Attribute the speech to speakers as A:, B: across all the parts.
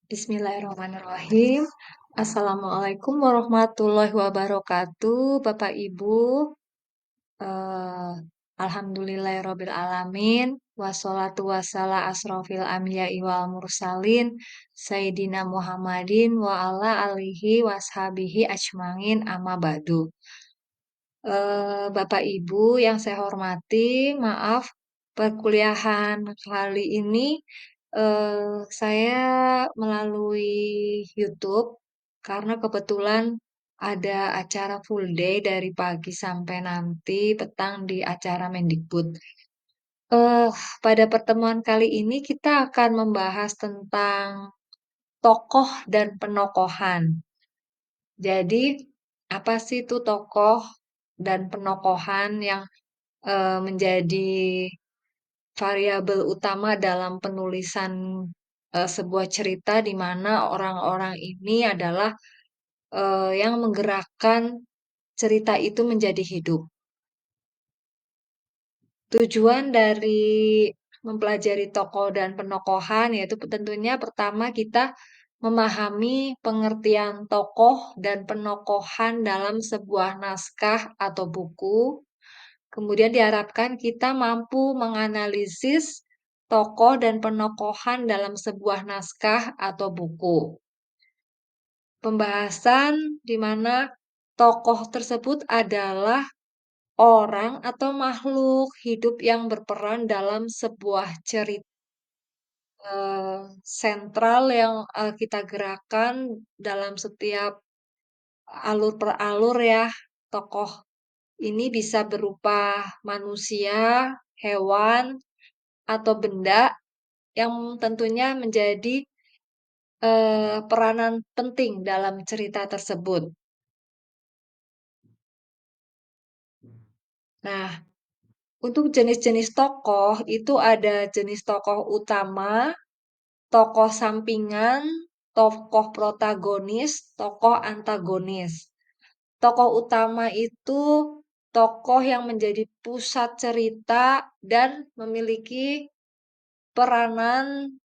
A: Bismillahirrahmanirrahim. Assalamualaikum warahmatullahi wabarakatuh, Bapak Ibu. Eh, Alhamdulillahirrabbilalamin. Wassalatu wassala asrofil anbiya'i wal mursalin. Sayyidina Muhammadin wa ala alihi washabihi ajmain amma ba'du. Bapak Ibu yang saya hormati, maaf perkuliahan kali ini saya melalui YouTube karena kebetulan ada acara full day dari pagi sampai nanti petang di acara Mendikbud. Eh, Pada pertemuan kali ini kita akan membahas tentang tokoh dan penokohan. Jadi, apa sih itu tokoh dan penokohan yang menjadi variabel utama dalam penulisan sebuah cerita di mana orang-orang ini adalah yang menggerakkan cerita itu menjadi hidup. Tujuan dari mempelajari tokoh dan penokohan yaitu tentunya pertama kita memahami pengertian tokoh dan penokohan dalam sebuah naskah atau buku. Kemudian diharapkan kita mampu menganalisis tokoh dan penokohan dalam sebuah naskah atau buku. Pembahasan di mana tokoh tersebut adalah orang atau makhluk hidup yang berperan dalam sebuah cerita sentral yang kita gerakan dalam setiap alur per alur ya. Tokoh ini bisa berupa manusia, hewan, atau benda yang tentunya menjadi peranan penting dalam cerita tersebut. Nah, untuk jenis-jenis tokoh itu ada jenis tokoh utama, tokoh sampingan, tokoh protagonis, tokoh antagonis. Tokoh utama itu tokoh yang menjadi pusat cerita dan memiliki peranan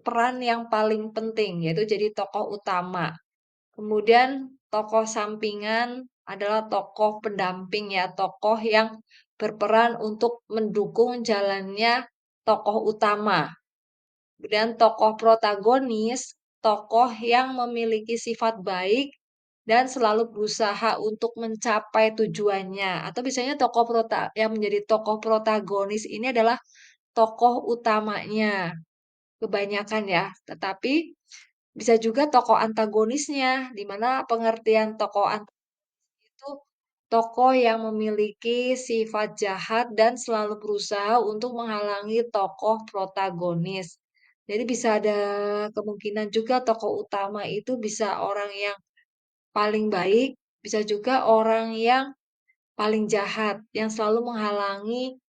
A: peran yang paling penting, yaitu jadi tokoh utama. Kemudian tokoh sampingan adalah tokoh pendamping ya, tokoh yang berperan untuk mendukung jalannya tokoh utama. Kemudian tokoh protagonis, tokoh yang memiliki sifat baik dan selalu berusaha untuk mencapai tujuannya. Atau biasanya tokoh yang menjadi tokoh protagonis ini adalah tokoh utamanya kebanyakan ya. Tetapi bisa juga tokoh antagonisnya, di mana pengertian tokoh antagonis itu tokoh yang memiliki sifat jahat dan selalu berusaha untuk menghalangi tokoh protagonis. Jadi bisa ada kemungkinan juga tokoh utama itu bisa orang yang paling baik, bisa juga orang yang paling jahat, yang selalu menghalangi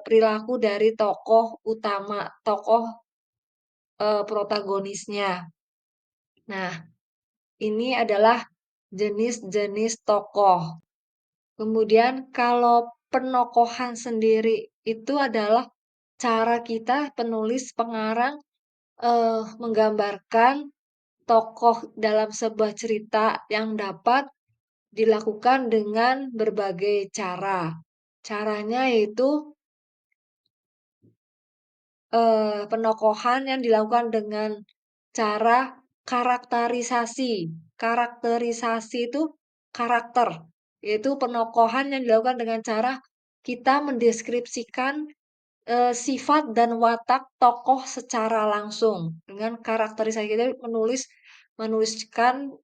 A: perilaku dari tokoh utama, tokoh protagonisnya. Nah, ini adalah jenis-jenis tokoh. Kemudian kalau penokohan sendiri itu adalah cara kita penulis pengarang menggambarkan tokoh dalam sebuah cerita yang dapat dilakukan dengan berbagai cara. Caranya yaitu penokohan yang dilakukan dengan cara karakterisasi. Karakterisasi itu karakter, yaitu penokohan yang dilakukan dengan cara kita mendeskripsikan sifat dan watak tokoh secara langsung. Dengan karakterisasi kita menuliskan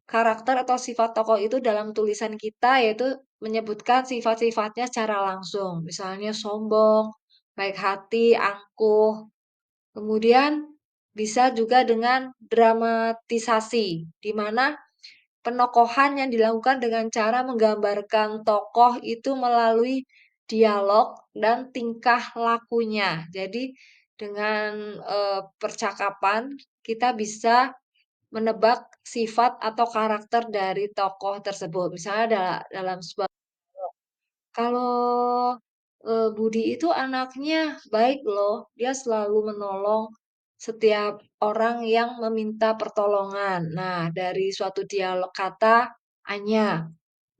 A: karakter atau sifat tokoh itu dalam tulisan kita, yaitu menyebutkan sifat-sifatnya secara langsung. Misalnya sombong, baik hati, angkuh. Kemudian bisa juga dengan dramatisasi, di mana penokohan yang dilakukan dengan cara menggambarkan tokoh itu melalui dialog dan tingkah lakunya. Jadi dengan percakapan kita bisa menebak sifat atau karakter dari tokoh tersebut. Misalnya dalam sebuah kalau Budi itu anaknya baik loh, dia selalu menolong setiap orang yang meminta pertolongan. Nah, dari suatu dialog kata Anya.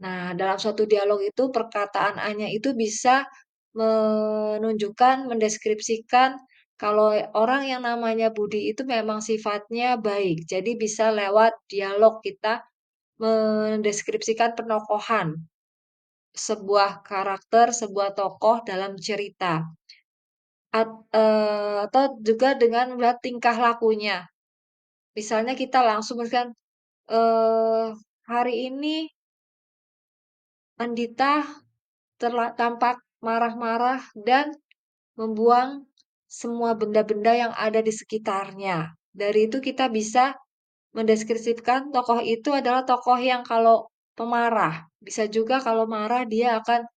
A: Nah, dalam suatu dialog itu perkataan Anya itu bisa menunjukkan, mendeskripsikan kalau orang yang namanya Budi itu memang sifatnya baik. Jadi bisa lewat dialog kita mendeskripsikan penokohan sebuah karakter, sebuah tokoh dalam cerita. Atau juga dengan melihat tingkah lakunya. Misalnya kita langsung misalkan, eee, hari ini Andita tampak marah-marah dan membuang semua benda-benda yang ada di sekitarnya. Dari itu kita bisa mendeskripsikan tokoh itu adalah tokoh yang kalau pemarah. Bisa juga kalau marah dia akan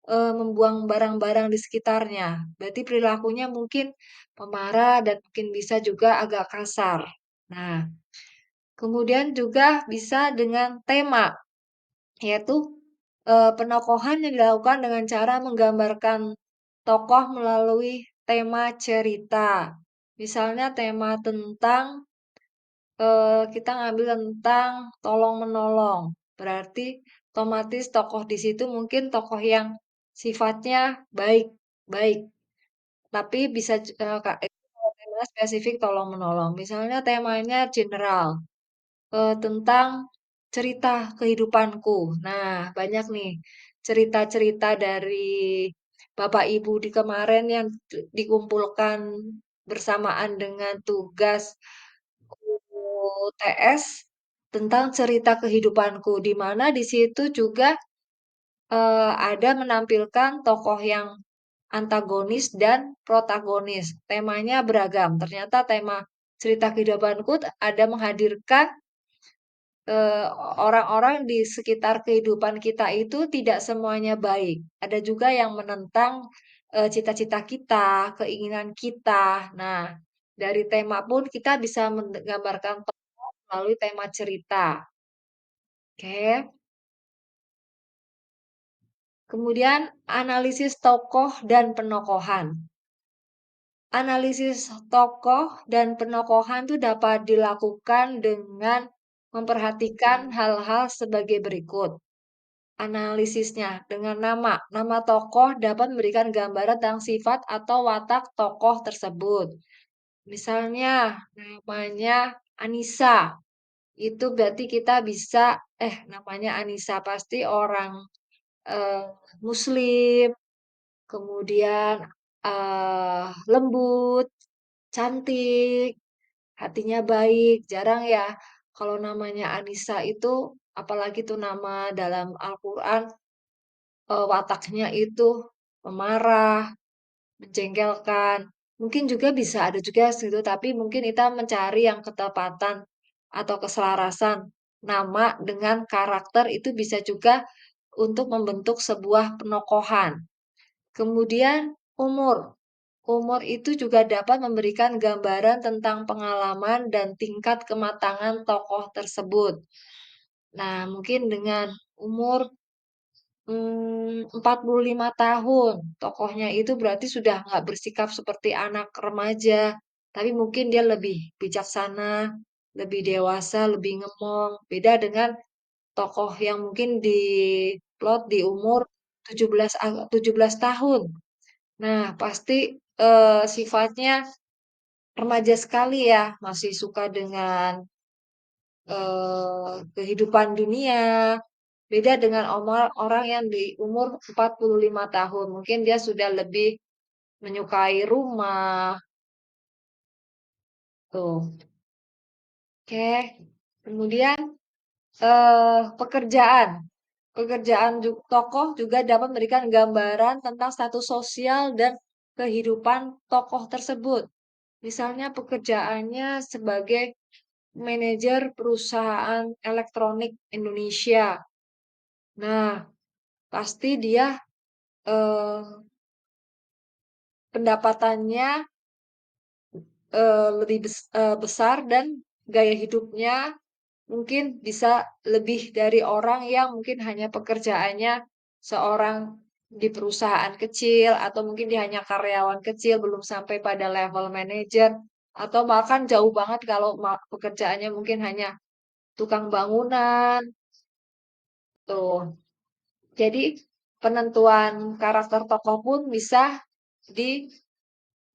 A: membuang barang-barang di sekitarnya. Berarti perilakunya mungkin pemarah dan mungkin bisa juga agak kasar. Nah, kemudian juga bisa dengan tema, yaitu penokohan yang dilakukan dengan cara menggambarkan tokoh melalui tema cerita. Misalnya tema tentang kita ngambil tentang tolong-menolong. Berarti otomatis tokoh di situ mungkin tokoh yang sifatnya baik, baik. Tapi bisa itu kalau temanya spesifik tolong-menolong. Misalnya temanya general, tentang cerita kehidupanku. Nah, banyak nih cerita-cerita dari Bapak Ibu di kemarin yang dikumpulkan bersamaan dengan tugas UTS tentang cerita kehidupanku, di mana di situ juga ada menampilkan tokoh yang antagonis dan protagonis. Temanya beragam. Ternyata tema cerita kehidupanku ada menghadirkan eh, orang-orang di sekitar kehidupan kita itu tidak semuanya baik. Ada juga yang menentang cita-cita kita, keinginan kita. Nah, dari tema pun kita bisa menggambarkan tokoh melalui tema cerita. Oke. Kemudian analisis tokoh dan penokohan. Analisis tokoh dan penokohan itu dapat dilakukan dengan memperhatikan hal-hal sebagai berikut. Analisisnya dengan nama. Nama tokoh dapat memberikan gambaran tentang sifat atau watak tokoh tersebut. Misalnya namanya Anissa. Itu berarti kita bisa namanya Anissa pasti orang eh, Muslim, kemudian lembut, cantik, hatinya baik. Jarang ya kalau namanya Anissa itu, apalagi tuh nama dalam Al-Quran, wataknya itu pemarah, menjengkelkan. Mungkin juga bisa ada juga situ, tapi mungkin kita mencari yang ketepatan atau keselarasan nama dengan karakter itu bisa juga untuk membentuk sebuah penokohan. Kemudian umur. Umur itu juga dapat memberikan gambaran tentang pengalaman dan tingkat kematangan tokoh tersebut. Nah, mungkin dengan umur 45 tahun, tokohnya itu berarti sudah nggak bersikap seperti anak remaja, tapi mungkin dia lebih bijaksana, lebih dewasa, lebih ngemong. Beda dengan tokoh yang mungkin di plot di umur 17 tahun. Nah, pasti sifatnya remaja sekali ya, masih suka dengan kehidupan dunia. Beda dengan orang yang di umur 45 tahun. Mungkin dia sudah lebih menyukai rumah. Tuh. Oke. Kemudian pekerjaan. Pekerjaan tokoh juga dapat memberikan gambaran tentang status sosial dan kehidupan tokoh tersebut. Misalnya pekerjaannya sebagai manajer perusahaan elektronik Indonesia. Nah, pasti dia eh, pendapatannya besar dan gaya hidupnya mungkin bisa lebih dari orang yang mungkin hanya pekerjaannya seorang di perusahaan kecil atau mungkin dia hanya karyawan kecil belum sampai pada level manajer atau bahkan jauh banget kalau pekerjaannya mungkin hanya tukang bangunan tuh. Jadi penentuan karakter tokoh pun bisa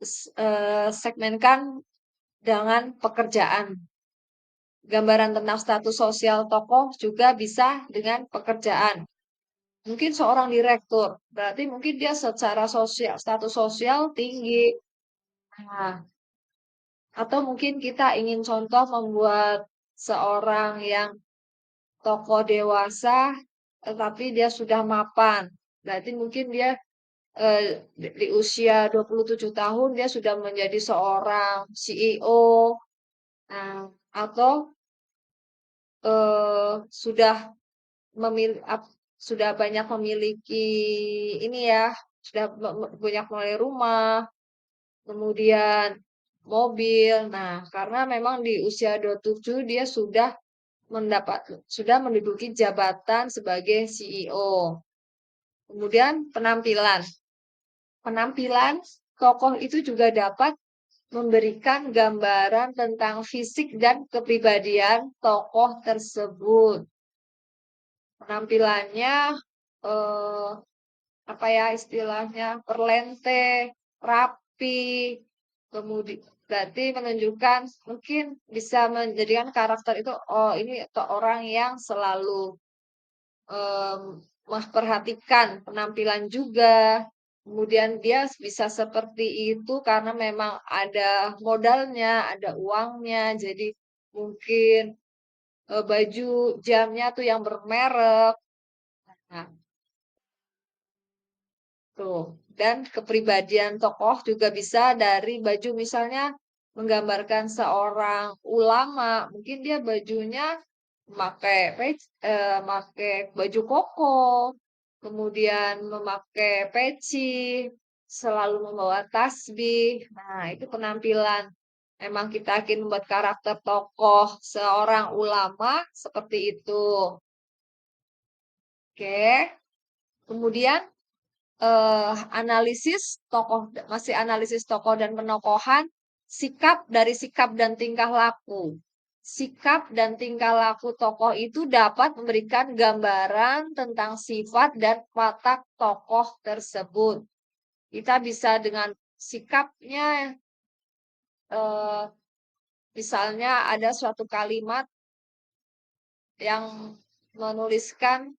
A: disegmenkan dengan pekerjaan. Gambaran tentang status sosial tokoh juga bisa dengan pekerjaan. Mungkin seorang direktur, berarti mungkin dia secara sosial, status sosial tinggi. Nah, atau mungkin kita ingin contoh membuat seorang yang tokoh dewasa, tetapi dia sudah mapan. Berarti mungkin dia di usia 27 tahun dia sudah menjadi seorang CEO, nah, atau sudah sudah banyak memiliki ini ya, sudah banyak mulai rumah, kemudian mobil. Nah, karena memang di usia 27 dia sudah menduduki jabatan sebagai CEO. Kemudian penampilan. Penampilan tokoh itu juga dapat memberikan gambaran tentang fisik dan kepribadian tokoh tersebut. Penampilannya eh, apa ya istilahnya perlente, rapi, kemudian berarti menunjukkan mungkin bisa menjadikan karakter itu oh ini orang yang selalu em, memperhatikan penampilan juga. Kemudian dia bisa seperti itu karena memang ada modalnya, ada uangnya. Jadi mungkin baju jamnya tuh yang bermerek. Nah, tuh. Dan kepribadian tokoh juga bisa dari baju misalnya menggambarkan seorang ulama, mungkin dia bajunya memakai baju koko, kemudian memakai peci, selalu membawa tasbih. Nah, itu penampilan. Emang kita ingin membuat karakter tokoh seorang ulama seperti itu. Oke. Kemudian analisis tokoh, masih analisis tokoh dan penokohan, sikap dan tingkah laku. Sikap dan tingkah laku tokoh itu dapat memberikan gambaran tentang sifat dan watak tokoh tersebut. Kita bisa dengan sikapnya, eh, misalnya ada suatu kalimat yang menuliskan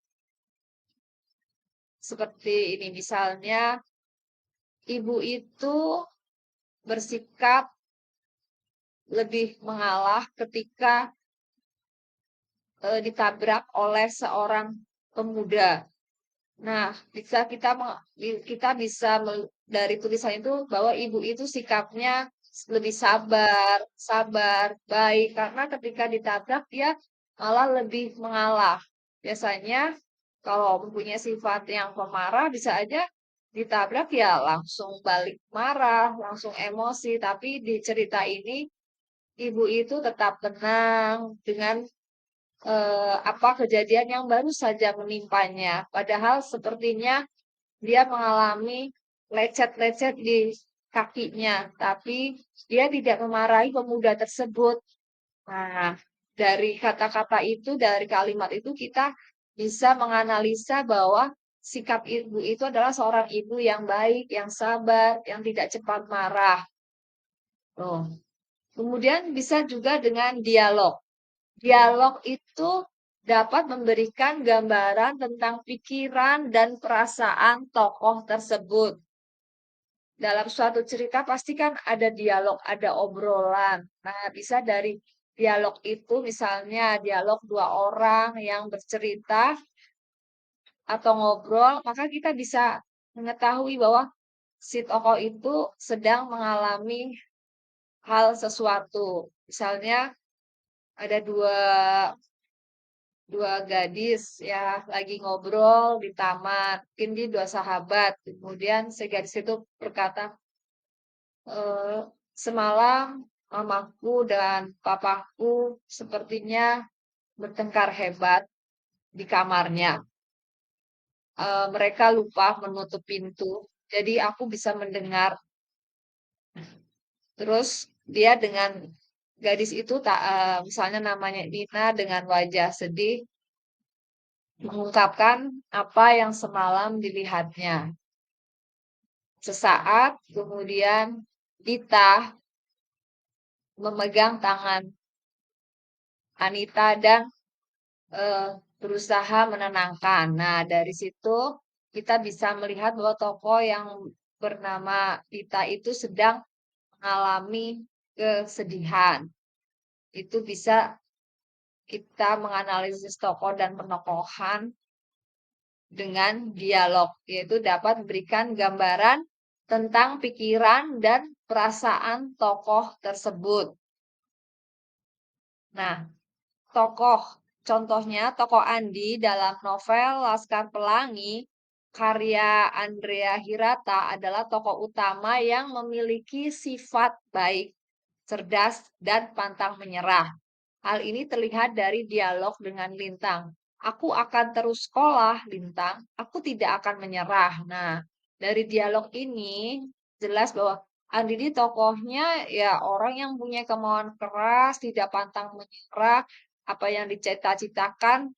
A: seperti ini, misalnya ibu itu bersikap lebih mengalah ketika ditabrak oleh seorang pemuda. Nah, kita bisa dari tulisan itu bahwa ibu itu sikapnya lebih sabar, baik karena ketika ditabrak dia malah lebih mengalah. Biasanya kalau mempunyai sifat yang pemarah bisa aja ditabrak ya langsung balik marah, langsung emosi, tapi di cerita ini ibu itu tetap tenang dengan apa kejadian yang baru saja menimpanya. Padahal sepertinya dia mengalami lecet-lecet di kakinya, tapi dia tidak memarahi pemuda tersebut. Nah, dari kata-kata itu, dari kalimat itu kita bisa menganalisa bahwa sikap ibu itu adalah seorang ibu yang baik, yang sabar, yang tidak cepat marah. Tuh. Kemudian bisa juga dengan dialog. Dialog itu dapat memberikan gambaran tentang pikiran dan perasaan tokoh tersebut. Dalam suatu cerita pasti kan ada dialog, ada obrolan. Nah, bisa dari dialog itu misalnya dialog dua orang yang bercerita atau ngobrol, maka kita bisa mengetahui bahwa si tokoh itu sedang mengalami hal sesuatu. Misalnya ada dua gadis ya lagi ngobrol di taman, mungkin di dua sahabat. Kemudian si gadis itu berkata, semalam mamaku dan papaku sepertinya bertengkar hebat di kamarnya. Mereka lupa menutup pintu, jadi aku bisa mendengar. Terus Dia dengan gadis itu tak misalnya namanya Nina dengan wajah sedih mengungkapkan apa yang semalam dilihatnya. Sesaat kemudian Dita memegang tangan Anita dan berusaha menenangkan. Nah, dari situ kita bisa melihat bahwa tokoh yang bernama Dita itu sedang mengalami kesedihan. Itu bisa kita menganalisis tokoh dan penokohan dengan dialog, yaitu dapat memberikan gambaran tentang pikiran dan perasaan tokoh tersebut. Nah, tokoh, contohnya tokoh Andi dalam novel Laskar Pelangi, karya Andrea Hirata adalah tokoh utama yang memiliki sifat baik, cerdas, dan pantang menyerah. Hal ini terlihat dari dialog dengan Lintang. Aku akan terus sekolah, Lintang. Aku tidak akan menyerah. Nah, dari dialog ini jelas bahwa Andini tokohnya ya orang yang punya kemauan keras, tidak pantang menyerah, apa yang dicita-citakan,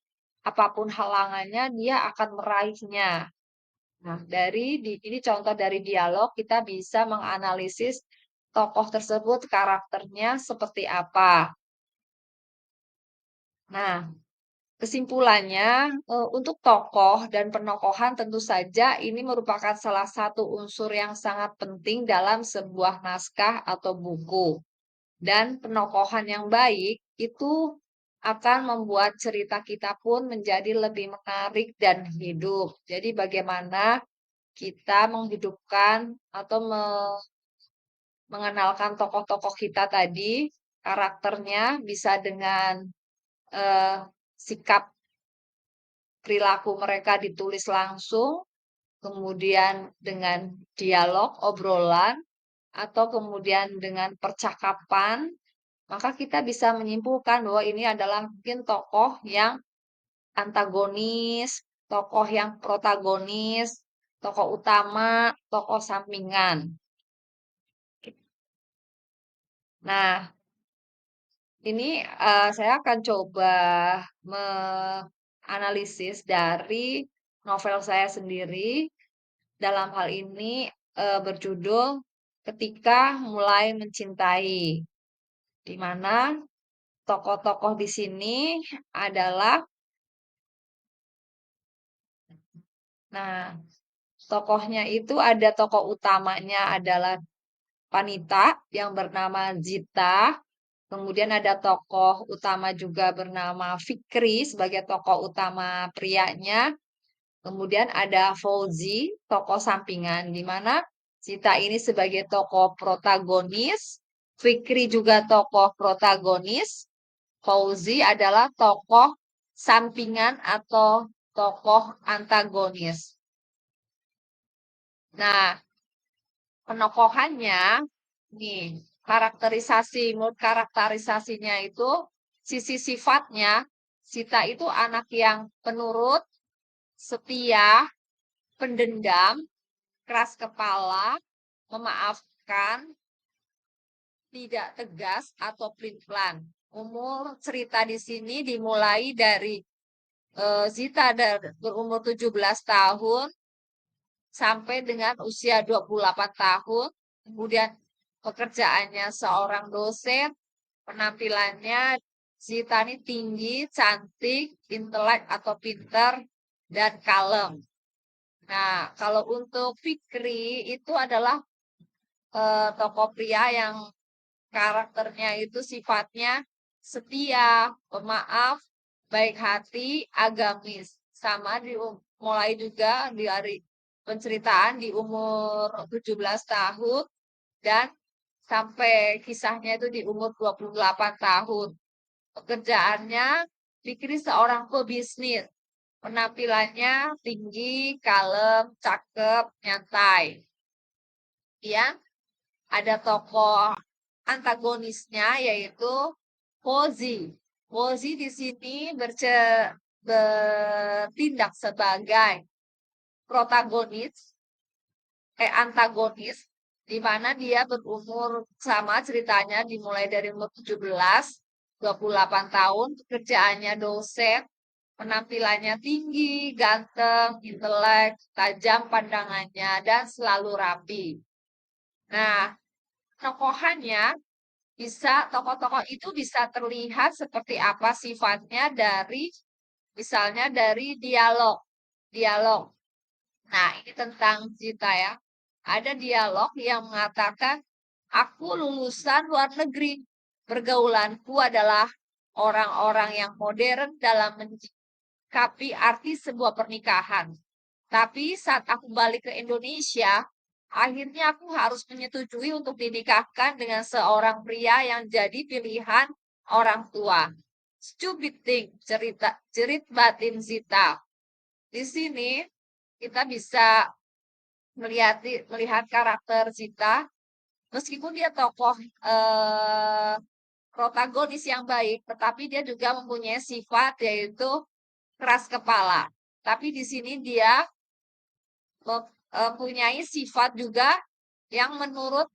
A: apapun halangannya, dia akan meraihnya. Nah, ini contoh dari dialog kita bisa menganalisis tokoh tersebut karakternya seperti apa. Nah, kesimpulannya, untuk tokoh dan penokohan tentu saja ini merupakan salah satu unsur yang sangat penting dalam sebuah naskah atau buku. Dan penokohan yang baik itu akan membuat cerita kita pun menjadi lebih menarik dan hidup. Jadi bagaimana kita menghidupkan atau mengenalkan tokoh-tokoh kita tadi, karakternya bisa dengan eh, sikap perilaku mereka ditulis langsung, kemudian dengan dialog, obrolan, atau kemudian dengan percakapan, maka kita bisa menyimpulkan bahwa ini adalah mungkin tokoh yang antagonis, tokoh yang protagonis, tokoh utama, tokoh sampingan. Nah, ini saya akan coba menganalisis dari novel saya sendiri. Dalam hal ini berjudul Ketika Mulai Mencintai, di mana tokoh-tokoh di sini adalah, nah, tokohnya itu ada tokoh utamanya adalah wanita yang bernama Zita, kemudian ada tokoh utama juga bernama Fikri sebagai tokoh utama prianya. Kemudian ada Fauzi, tokoh sampingan, di mana Sita ini sebagai tokoh protagonis, Fikri juga tokoh protagonis, Fauzi adalah tokoh sampingan atau tokoh antagonis. Nah, penokohannya, nih, menurut karakterisasinya itu, sisi sifatnya, Sita itu anak yang penurut, setia, pendendam, keras kepala, memaafkan, tidak tegas atau pelin-pelan. Umur cerita di sini dimulai dari Zita berumur 17 tahun sampai dengan usia 28 tahun. Kemudian pekerjaannya seorang dosen, penampilannya Zita ini tinggi, cantik, intelek atau pintar, dan kalem. Nah, kalau untuk Fikri itu adalah tokoh pria yang karakternya itu sifatnya setia, pemaaf, baik hati, agamis. Sama mulai juga dari penceritaan di umur 17 tahun dan sampai kisahnya itu di umur 28 tahun. Pekerjaannya Fikri seorang pebisnis. Penampilannya tinggi, kalem, cakep, nyantai. Ya, ada tokoh antagonisnya yaitu Pozi. Pozi di sini bertindak sebagai protagonis, antagonis, di mana dia berumur sama ceritanya dimulai dari umur 17, 28 tahun, pekerjaannya dosen, penampilannya tinggi, ganteng, intelek, tajam pandangannya, dan selalu rapi. Nah, tokohannya tokoh-tokoh itu bisa terlihat seperti apa sifatnya dari, misalnya dari dialog. Dialog. Nah, ini tentang Zita ya. Ada dialog yang mengatakan, aku lulusan luar negeri. Pergaulanku adalah orang-orang yang modern dalam menyikapi arti sebuah pernikahan. Tapi saat aku balik ke Indonesia, akhirnya aku harus menyetujui untuk dinikahkan dengan seorang pria yang jadi pilihan orang tua. Stupid thing, jerit batin Zita. Di sini kita bisa melihat karakter Zita, meskipun dia tokoh eh, protagonis yang baik, tetapi dia juga mempunyai sifat yaitu keras kepala. Tapi di sini dia mempunyai sifat juga yang menurut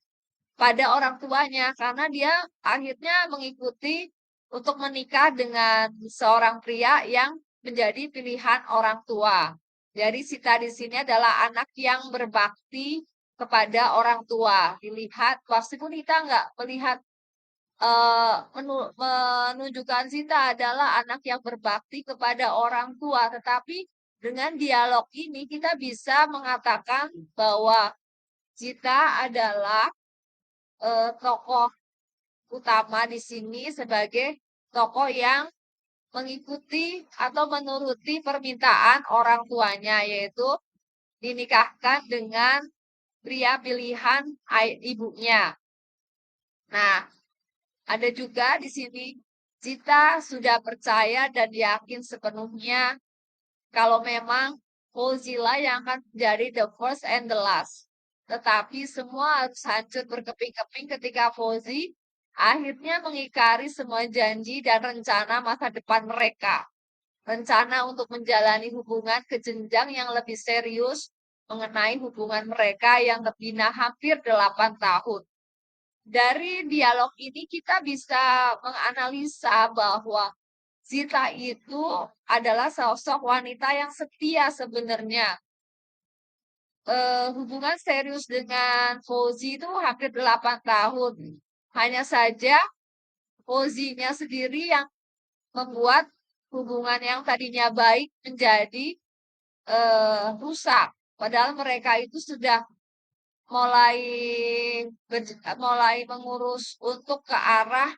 A: pada orang tuanya, karena dia akhirnya mengikuti untuk menikah dengan seorang pria yang menjadi pilihan orang tua. Jadi Sita di sini adalah anak yang berbakti kepada orang tua. Dilihat, meskipun kita nggak melihat menunjukkan Sita adalah anak yang berbakti kepada orang tua, tetapi dengan dialog ini kita bisa mengatakan bahwa Sita adalah tokoh utama di sini sebagai tokoh yang mengikuti atau menuruti permintaan orang tuanya, yaitu dinikahkan dengan pria pilihan ibunya. Nah, ada juga di sini Cita sudah percaya dan yakin sepenuhnya kalau memang Godzilla yang akan menjadi the first and the last. Tetapi semua harus hancur berkeping-keping ketika Fauzi akhirnya mengingkari semua janji dan rencana masa depan mereka. Rencana untuk menjalani hubungan ke jenjang yang lebih serius mengenai hubungan mereka yang terbina hampir 8 tahun. Dari dialog ini kita bisa menganalisa bahwa Zita itu adalah sosok wanita yang setia sebenarnya. Hubungan serius dengan Fauzi itu hampir 8 tahun. Hanya saja Fauzinya sendiri yang membuat hubungan yang tadinya baik menjadi rusak. Padahal mereka itu sudah mulai mulai mengurus untuk ke arah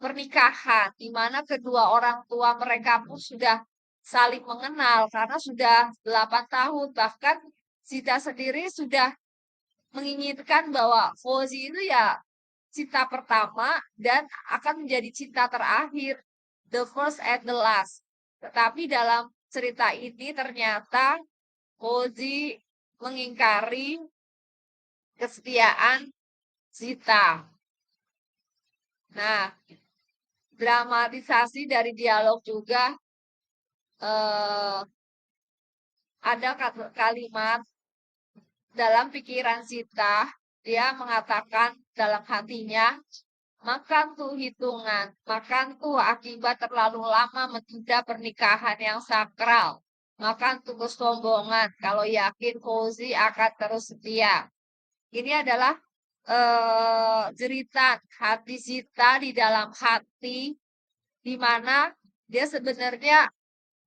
A: pernikahan, di mana kedua orang tua mereka pun sudah saling mengenal karena sudah 8 tahun. Bahkan Sita sendiri sudah menginginkan bahwa Fauzi itu ya cinta pertama dan akan menjadi cinta terakhir, the first and the last. Tetapi dalam cerita ini ternyata Fauzi mengingkari kesetiaan Sita. Nah, dramatisasi dari dialog juga ada kalimat dalam pikiran Sita, dia mengatakan dalam hatinya, makan tuh hitungan, makan tuh akibat terlalu lama menunda pernikahan yang sakral. Makan tuh kesombongan, kalau yakin Fauzi akan terus setia. Ini adalah jeritan hati Sita di dalam hati, di mana dia sebenarnya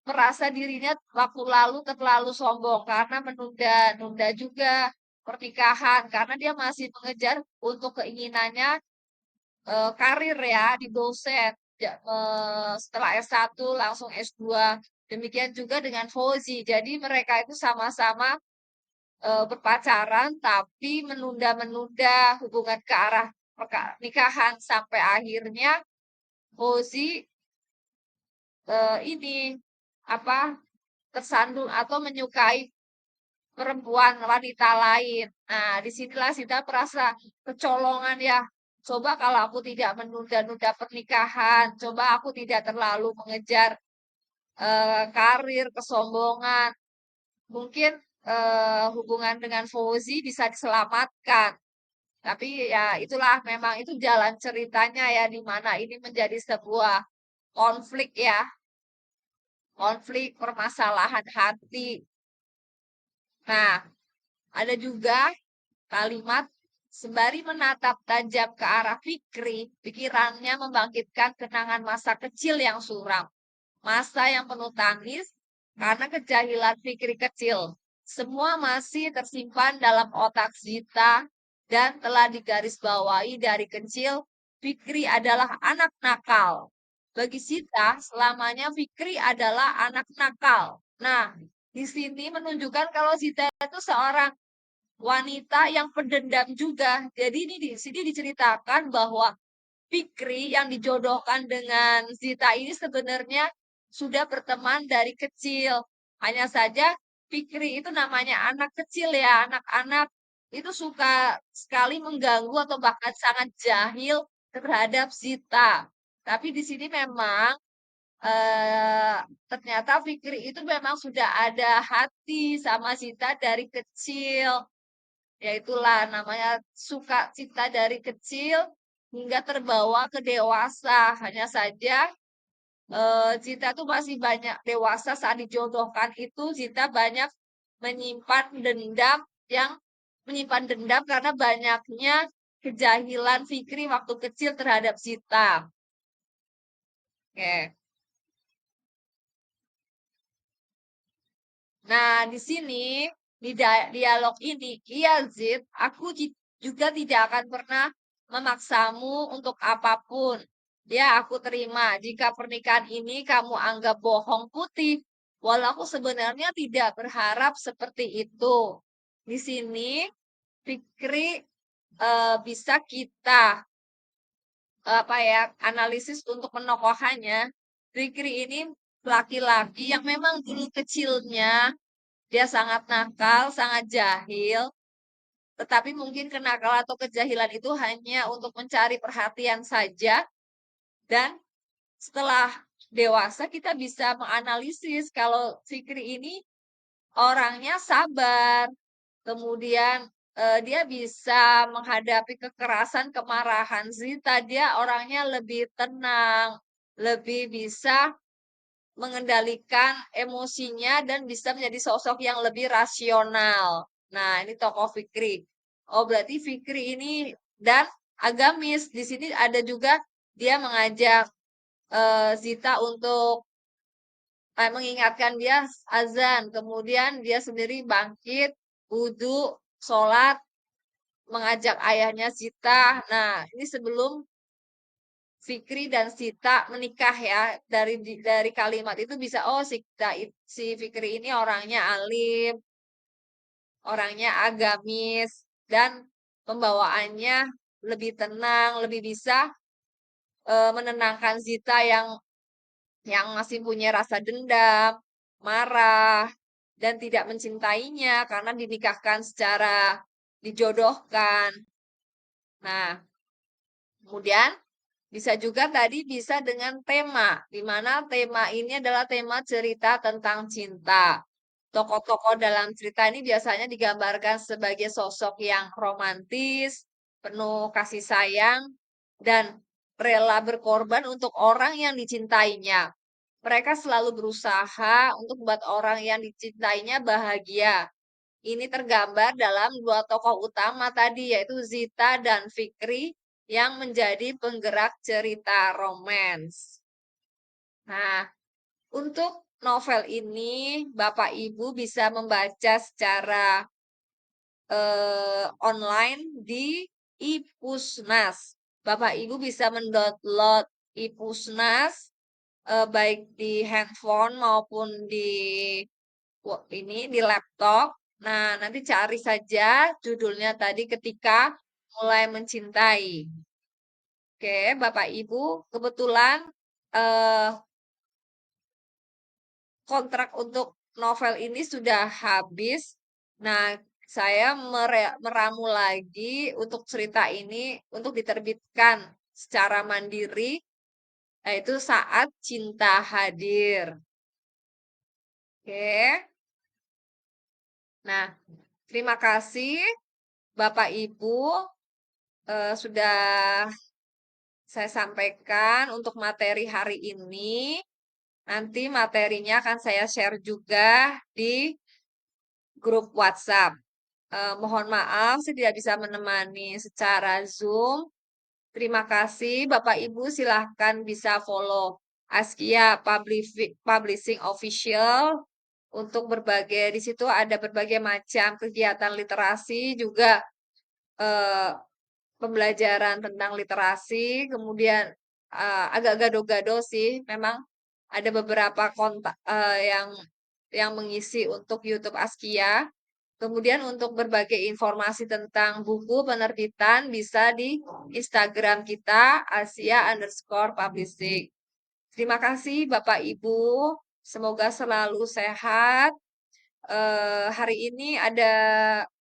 A: merasa dirinya waktu lalu terlalu sombong karena menunda-nunda juga pernikahan karena dia masih mengejar untuk keinginannya karir ya di dosen. Setelah S1 langsung S2. Demikian juga dengan Fauzi. Jadi mereka itu sama-sama berpacaran tapi menunda-menunda hubungan ke arah pernikahan sampai akhirnya Fauzi ini apa tersandung atau menyukai perempuan wanita lain. Nah, disinilah Sita merasa kecolongan ya. Coba kalau aku tidak menunda-nunda pernikahan, coba aku tidak terlalu mengejar karir, kesombongan, mungkin
B: hubungan dengan Fauzi bisa diselamatkan. Tapi ya itulah memang itu jalan ceritanya ya di mana ini menjadi sebuah konflik ya, konflik permasalahan hati. Nah, ada juga kalimat sembari menatap tajam ke arah Fikri, pikirannya membangkitkan kenangan masa kecil yang suram. Masa yang penuh tangis karena kejahilan Fikri kecil. Semua masih tersimpan dalam otak Zita dan telah digarisbawahi dari kecil. Fikri adalah anak nakal. Bagi Zita, selamanya Fikri adalah anak nakal. Nah, di sini menunjukkan kalau Zita itu seorang wanita yang pendendam juga. Jadi ini di sini diceritakan bahwa Fikri yang dijodohkan dengan Zita ini sebenarnya sudah berteman dari kecil. Hanya saja Fikri itu namanya anak kecil ya, anak-anak itu suka sekali mengganggu atau bahkan sangat jahil terhadap Zita. Tapi di sini memang eh, ternyata Fikri itu memang sudah ada hati sama Zita dari kecil. Ya itulah namanya suka cinta dari kecil hingga terbawa ke dewasa. Hanya saja Cinta tuh masih banyak dewasa saat dijodohkan itu Cinta banyak menyimpan dendam yang menyimpan dendam karena banyaknya kejahilan Fikri waktu kecil terhadap Zita. Oke. Nah, di sini di dialog ini, iya Zid, aku juga tidak akan pernah memaksamu untuk apapun. Ya, aku terima jika pernikahan ini kamu anggap bohong putih. Walau aku sebenarnya tidak berharap seperti itu. Di sini, Fikri bisa kita apa ya analisis untuk penokohannya. Fikri ini laki-laki yang memang dulu kecilnya dia sangat nakal, sangat jahil, tetapi mungkin kenakalan atau kejahilan itu hanya untuk mencari perhatian saja. Dan setelah dewasa kita bisa menganalisis kalau Fikri ini orangnya sabar, kemudian dia bisa menghadapi kekerasan, kemarahan Zita, dia orangnya lebih tenang, lebih bisa mengendalikan emosinya dan bisa menjadi sosok yang lebih rasional. Nah, ini tokoh Fikri. Oh, berarti Fikri ini dan agamis. Di sini ada juga dia mengajak Zita untuk mengingatkan dia azan. Kemudian dia sendiri bangkit, wudhu, sholat, mengajak ayahnya Zita. Nah, ini sebelum Fikri dan Sita menikah ya dari kalimat itu bisa oh si Fikri ini orangnya alim, orangnya agamis dan pembawaannya lebih tenang, lebih bisa menenangkan Zita yang masih punya rasa dendam, marah dan tidak mencintainya karena dinikahkan secara dijodohkan. Nah, kemudian bisa juga tadi bisa dengan tema, di mana tema ini adalah tema cerita tentang cinta. Tokoh-tokoh dalam cerita ini biasanya digambarkan sebagai sosok yang romantis, penuh kasih sayang, dan rela berkorban untuk orang yang dicintainya. Mereka selalu berusaha untuk membuat orang yang dicintainya bahagia. Ini tergambar dalam dua tokoh utama tadi, yaitu Zita dan Fikri, yang menjadi penggerak cerita romans. Nah, untuk novel ini, Bapak Ibu bisa membaca secara online di iPusnas. Bapak Ibu bisa mendownload iPusnas baik di handphone maupun di ini di laptop. Nah, nanti cari saja judulnya tadi ketika mulai mencintai. Oke, Bapak Ibu, kebetulan eh, kontrak untuk novel ini sudah habis. Nah, saya meramu lagi untuk cerita ini untuk diterbitkan secara mandiri, yaitu Saat Cinta Hadir. Oke. Nah, terima kasih Bapak Ibu sudah saya sampaikan untuk materi hari ini. Nanti materinya akan saya share juga di grup WhatsApp. Mohon maaf, saya tidak bisa menemani secara Zoom. Terima kasih, Bapak Ibu. Silahkan bisa follow Askia Publishing Official untuk berbagai di situ ada berbagai macam kegiatan literasi juga eh, pembelajaran tentang literasi. Kemudian agak gado-gado sih, memang ada beberapa kontak yang mengisi untuk YouTube Askia. Kemudian untuk berbagai informasi tentang buku penerbitan bisa di Instagram kita Asia_Publishing. Terima kasih Bapak Ibu. Semoga selalu sehat. Hari ini ada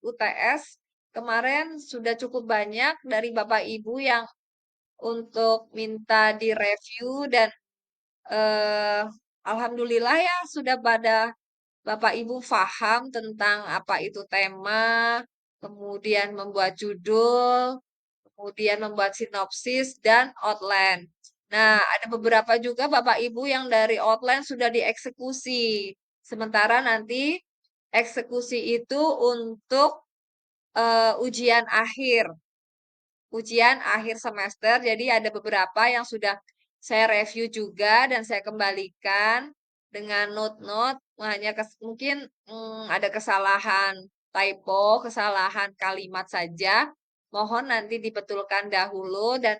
B: UTS. Kemarin sudah cukup banyak dari Bapak Ibu yang untuk minta direview dan eh, Alhamdulillah ya sudah pada Bapak Ibu paham tentang apa itu tema, kemudian membuat judul, kemudian membuat sinopsis dan outline. Nah, ada beberapa juga Bapak Ibu yang dari outline sudah dieksekusi. Sementara nanti eksekusi itu untuk ujian akhir semester. Jadi ada beberapa yang sudah saya review juga dan saya kembalikan dengan note-note. Hanya mungkin ada kesalahan typo, kesalahan kalimat saja. Mohon nanti dibetulkan dahulu dan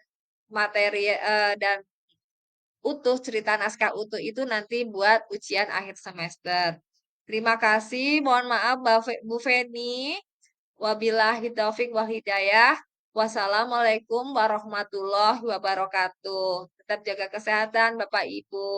B: materi dan utuh cerita naskah utuh itu nanti buat ujian akhir semester. Terima kasih. Mohon maaf Bu Feni. Wabillahi taufik wal hidayah. Wassalamualaikum warahmatullahi wabarakatuh. Tetap jaga kesehatan Bapak Ibu.